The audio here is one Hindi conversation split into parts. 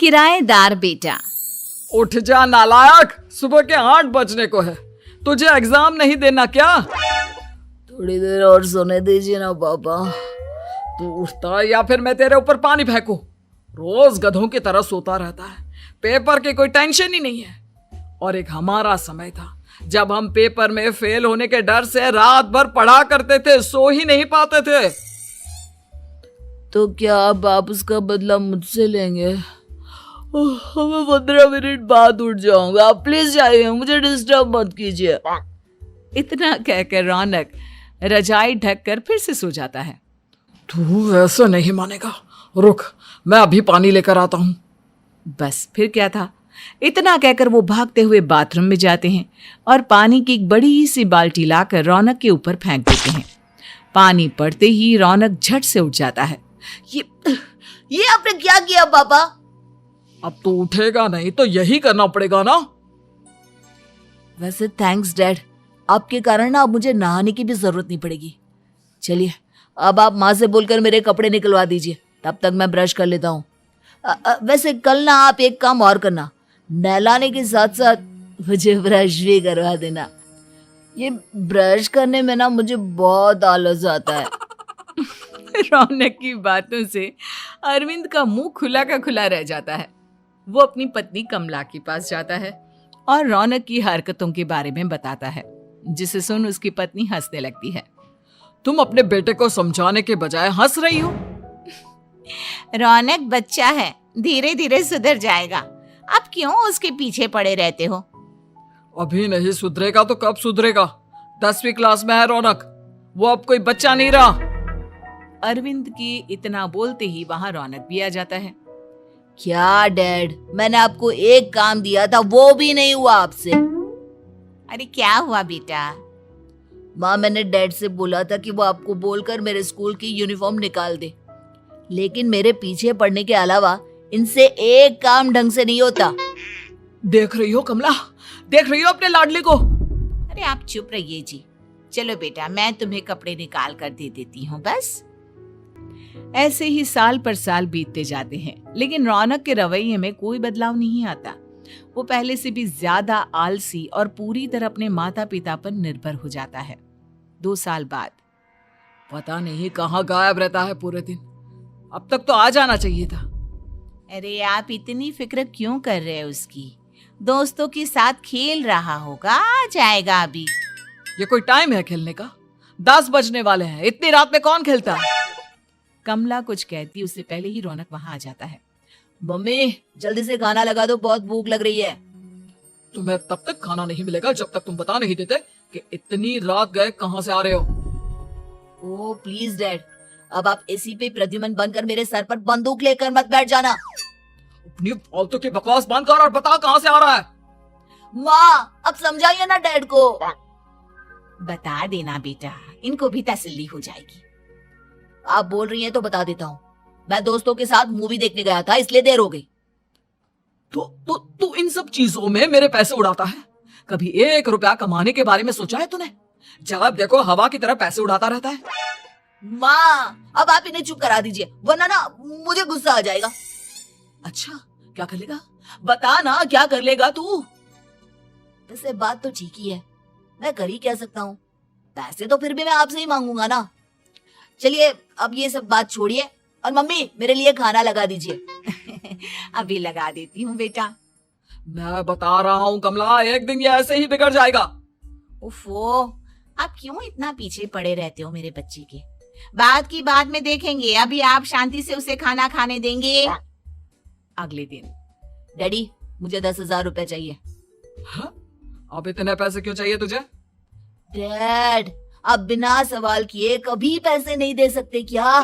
किराएदार बेटा। उठ जा नालायक, सुबह के 8 बजने को है, तुझे एग्जाम नहीं देना क्या? थोड़ी देर और सोने दीजिए ना पापा। तू उठता या फिर मैं तेरे ऊपर पानी फेंकूं? रोज गधों की तरह सोता रहता है, पेपर की कोई टेंशन ही नहीं है। और एक हमारा समय था जब हम पेपर में फेल होने के डर से रात भर पढ़ा करते थे, सो ही नहीं पाते थे। तो क्या अब आप उसका बदला मुझसे लेंगे? मैं 15 मिनट बाद उठ जाऊंगा, आप प्लीज जाइए, मुझे डिस्टर्ब मत कीजिए। इतना कहकर रौनक रजाई ढककर फिर से सो जाता है। तू ऐसा नहीं मानेगा, रुक मैं अभी पानी लेकर आता हूं। बस फिर क्या था, इतना कहकर वो भागते हुए बाथरूम में जाते हैं और पानी की एक बड़ी सी बाल्टी लाकर रौनक के ऊपर फेंक देते हैं। पानी पड़ते ही रौनक झट से उठ जाता है। ये आपने क्या किया पापा? अब तो उठेगा नहीं तो यही करना पड़ेगा ना। वैसे थैंक्स डैड, आपके कारण ना अब मुझे नहाने की भी जरूरत नहीं पड़ेगी। चलिए अब आप माँ से बोलकर मेरे कपड़े निकलवा दीजिए, तब तक मैं ब्रश कर लेता हूँ। वैसे कल ना आप एक काम और करना, नहलाने के साथ साथ मुझे ब्रश भी करवा देना। ये ब्रश करने में ना मुझे बहुत आलस आता है। रौनक की बातों से अरविंद का मुंह खुला का खुला रह जाता है। वो अपनी पत्नी कमला के पास जाता है और रौनक की हरकतों के बारे में बताता है, जिसे सुन उसकी पत्नी हंसने लगती है। तुम अपने बेटे को समझाने के बजाय हंस रही हो। रौनक बच्चा है, धीरे धीरे सुधर जाएगा, आप क्यों उसके पीछे पड़े रहते हो? अभी नहीं सुधरेगा तो कब सुधरेगा? 10वीं क्लास में है रौनक, वो अब कोई बच्चा नहीं रहा। अरविंद की इतना बोलते ही वहां रौनक भी आ जाता है। क्या डैड, मैंने आपको एक काम दिया था, वो भी नहीं हुआ आपसे। अरे क्या हुआ बेटा? माँ, मैंने डैड से बोला था कि वो आपको बोलकर मेरे स्कूल की यूनिफॉर्म निकाल दे, लेकिन मेरे पीछे पड़ने के अलावा इनसे एक काम ढंग से नहीं होता। देख रही हो कमला, देख रही हो अपने लाडले को? अरे आप चुप रहिए जी। चलो बेटा, मैं तुम्हें कपड़े निकाल कर दे देती हूँ। बस ऐसे ही साल पर साल बीतते जाते हैं, लेकिन रौनक के रवैये में कोई बदलाव नहीं आता। वो पहले से भी ज्यादा आलसी और पूरी तरह अपने माता पिता पर निर्भर हो जाता है। 2 साल बाद पता नहीं कहाँ गायब रहता है पूरे दिन, अब तक तो आ जाना चाहिए था। अरे आप इतनी फिक्र क्यों कर रहे हैं उसकी? दोस्तों के साथ खेल रहा होगा, आ जाएगा अभी। ये कोई टाइम है खेलने का? 10 बजने वाले हैं, इतनी रात में कौन खेलता है? कमला कुछ कहती उससे पहले ही रौनक वहां आ जाता है। मम्मी जल्दी से खाना लगा दो, बहुत भूख लग रही है। तुम्हें तब तक खाना नहीं मिलेगा जब तक तुम बता नहीं देते कि इतनी रात गए कहाँ से आ रहे हो। ओह प्लीज डैड, अब आप एसी पे प्रद्युमन बनकर मेरे सर पर बंदूक लेकर मत बैठ जाना। अपनी फालतू की बकवास बंद कर और बता कहाँ से आ रहा है। माँ अब समझाइए ना डैड को। बता देना बेटा, इनको भी तसल्ली हो जाएगी। आप बोल रही हैं तो बता देता हूँ, मैं दोस्तों के साथ मूवी देखने गया था, इसलिए देर हो गई। तो इन सब चीजों में मेरे पैसे उड़ाता है? कभी 1 रुपया कमाने के बारे में सोचा है तूने? जब देखो हवा की तरह पैसे उड़ाता रहता है। माँ अब आप इन्हें चुप करा दीजिए, वरना ना मुझे गुस्सा आ जाएगा। अच्छा क्या कर लेगा? बता ना, क्या कर लेगा तू? वैसे बात तो ठीक ही है, मैं कर ही क्या सकता हूँ, पैसे तो फिर भी मैं आपसे ही मांगूंगा ना। चलिए अब ये सब बात छोड़िए और मम्मी मेरे लिए खाना लगा दीजिए। अभी लगा देती हूँ बेटा। मैं बता रहा हूँ कमला, एक दिन ये ऐसे ही बिगड़ जाएगा। उफ़ो, आप क्यों इतना पीछे पड़े रहते हो मेरे बच्चे के? बात की बात में देखेंगे, अभी आप शांति से उसे खाना खाने देंगे? अगले दिन। डैडी मुझे 10,000 रुपए चाहिए। हाँ? अब इतने पैसे क्यों चाहिए तुझे? डैड आप बिना सवाल किए कभी पैसे नहीं दे सकते क्या?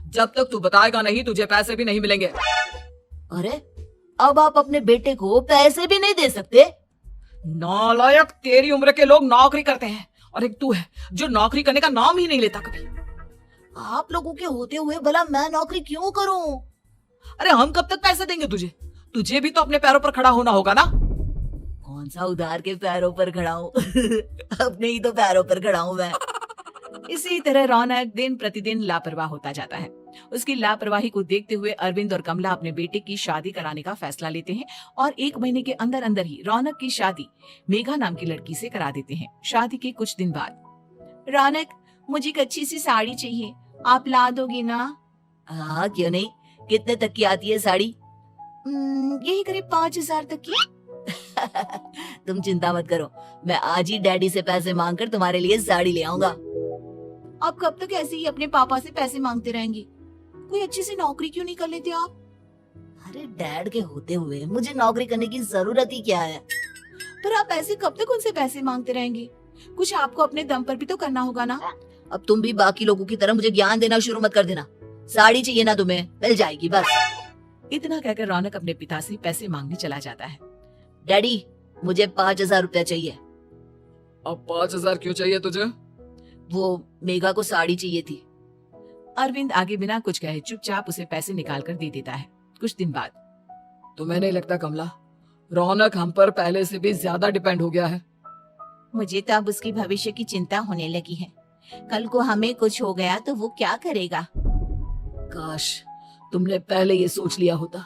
जब तक तू बताएगा नहीं तुझे पैसे भी नहीं मिलेंगे। अरे अब आप अपने बेटे को पैसे भी नहीं दे सकते? नालायक, तेरी उम्र के लोग नौकरी करते हैं और एक तू है जो नौकरी करने का नाम ही नहीं लेता कभी। आप लोगों के होते हुए भला मैं नौकरी क्यों करूं? अरे हम कब तक पैसे देंगे तुझे? तुझे भी तो अपने पैरों पर खड़ा होना होगा ना। कौन सा उधार के पैरों पर खड़ा हूँ? अपने ही तो पैरों पर खड़ा हूँ मैं। इसी तरह रौनक दिन प्रतिदिन लापरवाह होता जाता है। उसकी लापरवाही को देखते हुए अरविंद और कमला अपने बेटे की शादी कराने का फैसला लेते हैं और 1 महीने के अंदर अंदर ही रौनक की शादी मेघा नाम की लड़की से करा देते हैं। शादी के कुछ दिन बाद, रौनक, मुझे एक अच्छी सी साड़ी चाहिए, आप ला दोगे ना? हाँ, क्यों नहीं। कितने तक की आती है साड़ी? यही करीब 5,000 तक की। तुम चिंता मत करो, मैं आज ही डैडी से पैसे मांगकर तुम्हारे लिए साड़ी ले आऊंगा। आप कब तक ऐसे ही अपने पापा से पैसे मांगते रहेंगे? कोई अच्छी सी नौकरी क्यों नहीं कर लेते आप? अरे डैड के होते हुए मुझे नौकरी करने की जरूरत ही क्या है? पर आप ऐसे कब तक उनसे पैसे मांगते रहेंगे? कुछ आपको अपने दम पर भी तो करना होगा ना। अब तुम भी बाकी लोगों की तरह मुझे ज्ञान देना शुरू मत कर देना। साड़ी चाहिए ना तुम्हें, मिल जाएगी बस। इतना कहकर रौनक अपने पिता से पैसे मांगने चला जाता है। डैडी, मुझे 5,000 रुपया चाहिए। अब 5,000 क्यों चाहिए तुझे? वो मेघा को साड़ी चाहिए थी। अरविंद आगे बिना कुछ कहे चुपचाप उसे पैसे निकाल कर दे देता है। कुछ दिन बाद, तुम्हें नहीं लगता कमला, रौनक हम पर पहले से भी ज्यादा डिपेंड हो गया है? मुझे तो अब उसकी भविष्य की चिंता होने लगी है। कल को हमें कुछ हो गया तो वो क्या करेगा? काश तुमने पहले ये सोच लिया होता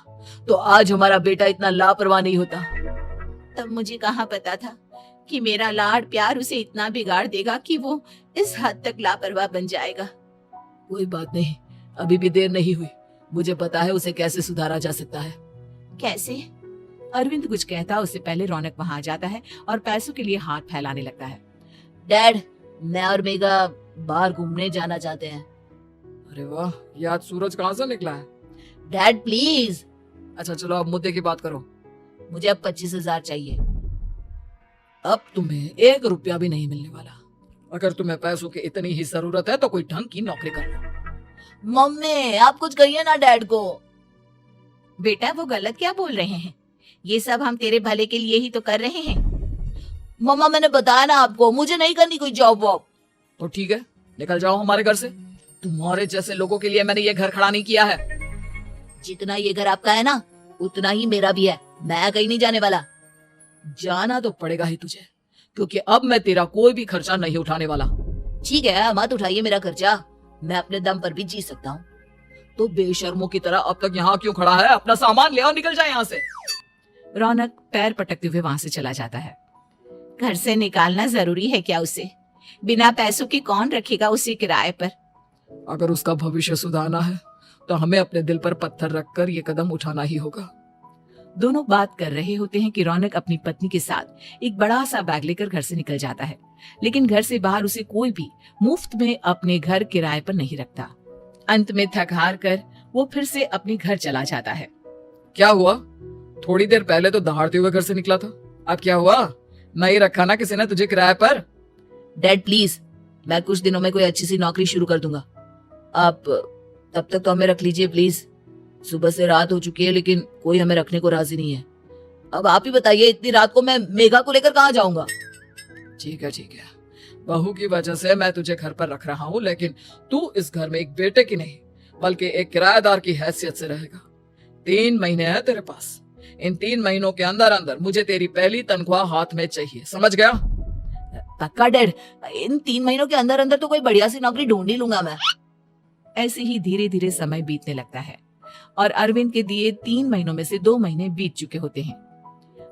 तो आज हमारा बेटा इतना लापरवाह नहीं होता। तब मुझे कहाँ पता था कि मेरा लाड प्यार उसे इतना बिगाड़ देगा कि वो इस हद तक लापरवाह बन जाएगा। कोई बात नहीं, अभी भी देर नहीं हुई। मुझे पता है उसे कैसे सुधारा जा सकता है। कैसे? अरविंद कुछ कहता उससे पहले रौनक वहां आ जाता है और पैसों के लिए हाथ फैलाने लगता है। डैड, मैं और मेघा बाहर घूमने जाना चाहते हैं। अरे वाह, ये आज सूरज कहाँ से निकला है? Dad please. अच्छा चलो अब मुद्दे की बात करो। मुझे अब 25,000 चाहिए। अब तुम्हें 1 रुपया भी नहीं मिलने वाला। अगर तुम्हें पैसों की इतनी ही जरूरत है तो कोई ढंग की नौकरी कर लो। मम्मी, आप कुछ कहिए ना डैड को। बेटा, वो गलत क्या बोल रहे हैं? ये सब हम तेरे भले के लिए ही तो कर रहे हैं। मम्मा, मैंने बताया ना आपको, मुझे नहीं करनी कोई जॉब वॉब। तो ठीक है, निकल जाओ हमारे घर से। तुम्हारे जैसे लोगों के लिए मैंने ये घर खड़ा नहीं किया है। जितना ये घर आपका है ना, उतना ही मेरा भी है। मैं कहीं नहीं जाने वाला। जाना तो पड़ेगा ही तुझे, क्योंकि अब मैं तेरा कोई भी खर्चा नहीं उठाने वाला। ठीक है, मत उठाइए मेरा खर्चा, मैं अपने दम पर भी जी सकता हूँ। तो बेशर्मों की तरह अब तक यहाँ क्यों खड़ा है? अपना सामान ले आओ, निकल जाए यहाँ से। रौनक पैर पटकते हुए वहां से चला जाता है। घर से निकालना जरूरी है क्या उसे? बिना पैसों के कौन रखेगा उसे किराए पर? अगर उसका भविष्य सुधारना है तो हमें अपने दिल पर पत्थर रखकर ये कदम उठाना ही होगा। दोनों बात कर रहे होते हैं कि रौनक अपनी पत्नी के साथ एक बड़ा सा बैग लेकर घर से निकल जाता है, लेकिन घर से बाहर उसे कोई भी मुफ्त में अपने घर किराए पर नहीं रखता। अंत में थक हार कर वो फिर से अपने घर चला जाता है। क्या हुआ? थोड़ी देर पहले तो दहाड़ते हुए घर से निकला था, अब क्या हुआ? नहीं रखा ना किसी ने तुझे किराए पर? डैड प्लीज, मैं कुछ दिनों में कोई अच्छी सी नौकरी शुरू कर दूंगा। आप तब तक तो हमें रख लीजिए प्लीज। सुबह से रात हो चुकी है लेकिन कोई हमें रखने को राजी नहीं है। अब आप ही बताइए, इतनी रात को मैं मेघा को लेकर कहाँ जाऊंगा? ठीक है, बहू की वजह से मैं तुझे घर पर रख रहा हूँ, लेकिन तू इस घर में एक बेटे की नहीं बल्कि एक किराएदार की हैसियत से रहेगा। 3 महीने है तेरे पास। इन 3 महीनों के अंदर अंदर मुझे तेरी पहली तनख्वाह हाथ में चाहिए, समझ गया? पक्का डैड, इन 3 महीनों के अंदर अंदर तो कोई बढ़िया सी नौकरी ढूंढ ही लूंगा मैं। ऐसे ही धीरे धीरे समय बीतने लगता है और अरविंद के दिए 3 महीनों में से 2 महीने बीत चुके होते हैं।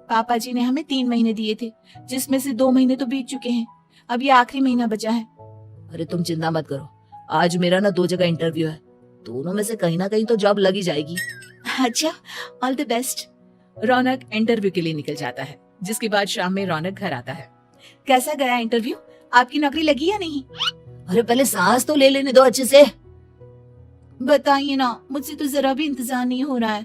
पापा जी ने हमें 3 महीने दिए थे, जिसमें से 2 महीने तो बीत चुके हैं। अब ये आखिरी महीना बचा है। अरे तुम चिंता मत करो, आज मेरा ना 2 जगह इंटरव्यू है, दोनों में से कहीं ना कहीं तो जॉब लगी जाएगी। अच्छा, all the best. Raunak interview के लिए निकल जाता है, जिसके बाद शाम में रौनक घर आता है। कैसा गया इंटरव्यू? आपकी नौकरी लगी या नहीं? अरे पहले सांस तो ले लेने दो अच्छे से। बताइए ना, मुझसे तो जरा भी इंतजार नहीं हो रहा है।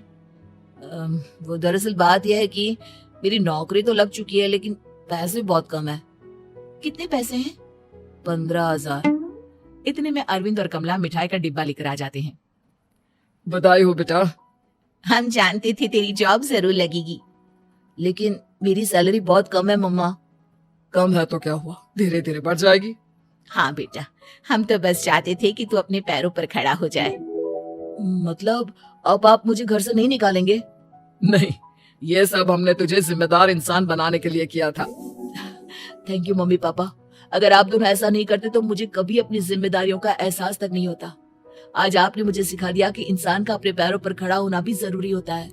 वो दरअसल बात यह है कि मेरी नौकरी तो लग चुकी है लेकिन पैसे बहुत कम है। कितने पैसे हैं? 15,000। इतने में अरविंद और कमला मिठाई का डिब्बा लेकर आ जाते हैं। बधाई हो बेटा। हम जानते थे तेरी जॉब जरूर लगेगी। लेकिन मेरी सैलरी बहुत कम है मम्मा। कम है तो क्या हुआ, धीरे धीरे बढ़ जाएगी। हाँ बेटा, हम तो बस चाहते थे कि तू अपने पैरों पर खड़ा हो जाए। मतलब अब आप मुझे घर से नहीं निकालेंगे? नहीं, ये सब हमने तुझे जिम्मेदार इंसान बनाने के लिए किया था। थैंक यू मम्मी पापा, अगर आप दोनों ऐसा नहीं करते तो मुझे कभी अपनी जिम्मेदारियों का एहसास तक नहीं होता। आज आपने मुझे सिखा दिया कि इंसान का अपने पैरों पर खड़ा होना भी जरूरी होता है।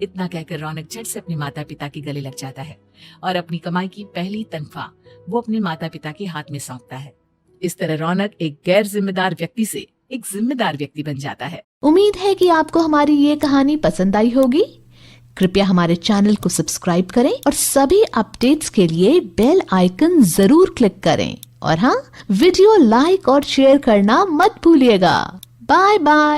इतना कहकर रौनक झट से अपने माता पिता के गले लग जाता है और अपनी कमाई की पहली तनख्वाह वो अपने माता पिता के हाथ में सौंपता है। इस तरह रौनक एक गैर जिम्मेदार व्यक्ति से एक जिम्मेदार व्यक्ति बन जाता है। उम्मीद है कि आपको हमारी ये कहानी पसंद आई होगी। कृपया हमारे चैनल को सब्सक्राइब करें और सभी अपडेट्स के लिए बेल आइकन जरूर क्लिक करें। और हाँ, वीडियो लाइक और शेयर करना मत भूलिएगा। Bye bye.